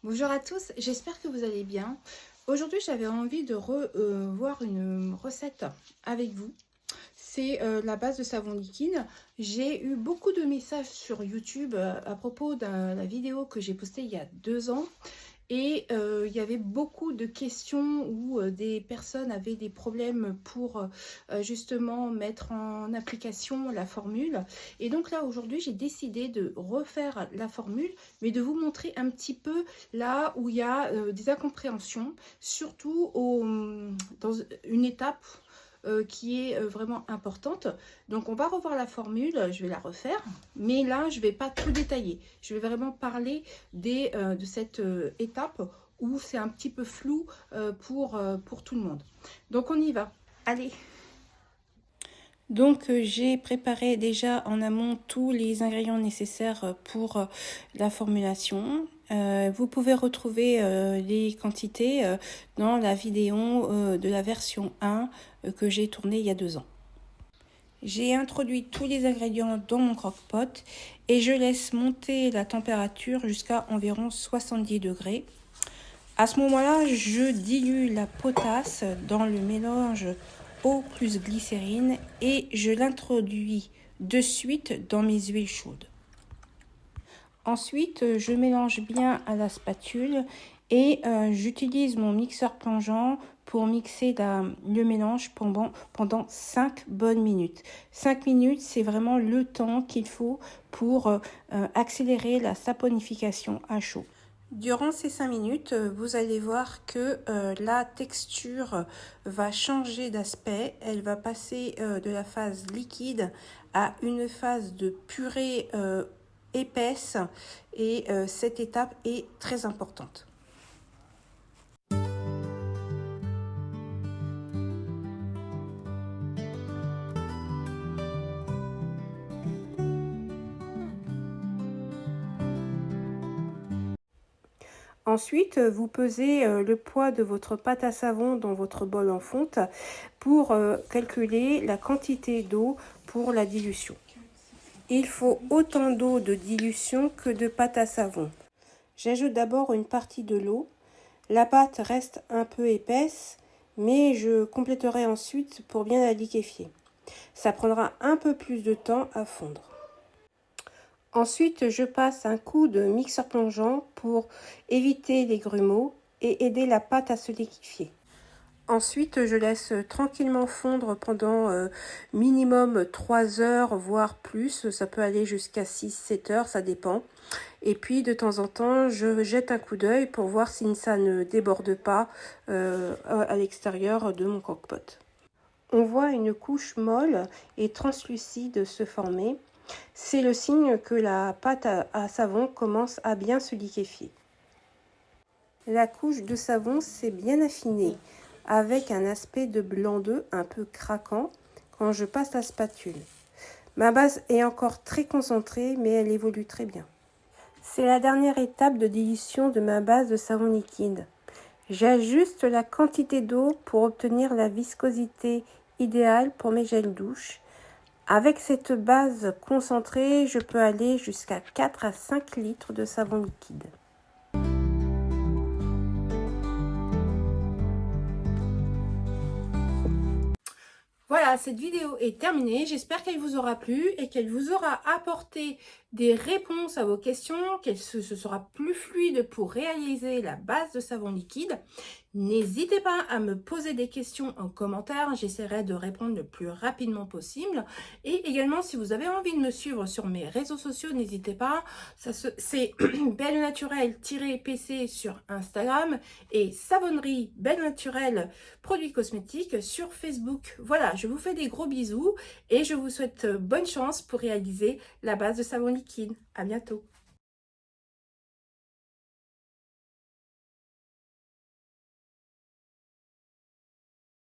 Bonjour à tous, j'espère que vous allez bien. Aujourd'hui, j'avais envie de revoir une recette avec vous. C'est la base de savon liquide. J'ai eu beaucoup de messages sur YouTube à propos de la vidéo que j'ai postée il y a 2 ans. Et il y avait beaucoup de questions où des personnes avaient des problèmes pour justement mettre en application la formule. Et donc là, aujourd'hui, j'ai décidé de refaire la formule, mais de vous montrer un petit peu là où il y a des incompréhensions, surtout dans une étape qui est vraiment importante. Donc on va revoir la formule, je vais la refaire, mais là je vais pas tout détailler. Je vais vraiment parler de cette étape où c'est un petit peu flou pour tout le monde. Donc on y va. Allez. Donc j'ai préparé déjà en amont tous les ingrédients nécessaires pour la formulation. Vous pouvez retrouver les quantités dans la vidéo de la version 1 que j'ai tournée il y a 2 ans. J'ai introduit tous les ingrédients dans mon croque-pot et je laisse monter la température jusqu'à environ 70 degrés. À ce moment-là, je dilue la potasse dans le mélange eau plus glycérine et je l'introduis de suite dans mes huiles chaudes. Ensuite, je mélange bien à la spatule et j'utilise mon mixeur plongeant pour mixer le mélange pendant 5 bonnes minutes. 5 minutes, c'est vraiment le temps qu'il faut pour accélérer la saponification à chaud. Durant ces 5 minutes, vous allez voir que la texture va changer d'aspect. Elle va passer de la phase liquide à une phase de purée épaisse et cette étape est très importante. Ensuite, vous pesez le poids de votre pâte à savon dans votre bol en fonte pour calculer la quantité d'eau pour la dilution. Il faut autant d'eau de dilution que de pâte à savon. J'ajoute d'abord une partie de l'eau. La pâte reste un peu épaisse, mais je compléterai ensuite pour bien la liquéfier. Ça prendra un peu plus de temps à fondre. Ensuite, je passe un coup de mixeur plongeant pour éviter les grumeaux et aider la pâte à se liquéfier. Ensuite, je laisse tranquillement fondre pendant minimum 3 heures, voire plus. Ça peut aller jusqu'à 6-7 heures, ça dépend. Et puis, de temps en temps, je jette un coup d'œil pour voir si ça ne déborde pas à l'extérieur de mon croque-pot. On voit une couche molle et translucide se former. C'est le signe que la pâte à savon commence à bien se liquéfier. La couche de savon s'est bien affinée, avec un aspect de blanc d'œuf un peu craquant quand je passe la spatule. Ma base est encore très concentrée, mais elle évolue très bien. C'est la dernière étape de dilution de ma base de savon liquide. J'ajuste la quantité d'eau pour obtenir la viscosité idéale pour mes gels douche. Avec cette base concentrée, je peux aller jusqu'à 4 à 5 litres de savon liquide. Voilà, cette vidéo est terminée. J'espère qu'elle vous aura plu et qu'elle vous aura apporté des réponses à vos questions, qu'elle se sera plus fluide pour réaliser la base de savon liquide. N'hésitez pas à me poser des questions en commentaire, j'essaierai de répondre le plus rapidement possible. Et également, si vous avez envie de me suivre sur mes réseaux sociaux, n'hésitez pas. C'est Belle Naturelle-PC sur Instagram et Savonnerie Belle Naturelle Produits Cosmétiques sur Facebook. Voilà, je vous fais des gros bisous et je vous souhaite bonne chance pour réaliser la base de savon liquide. À bientôt.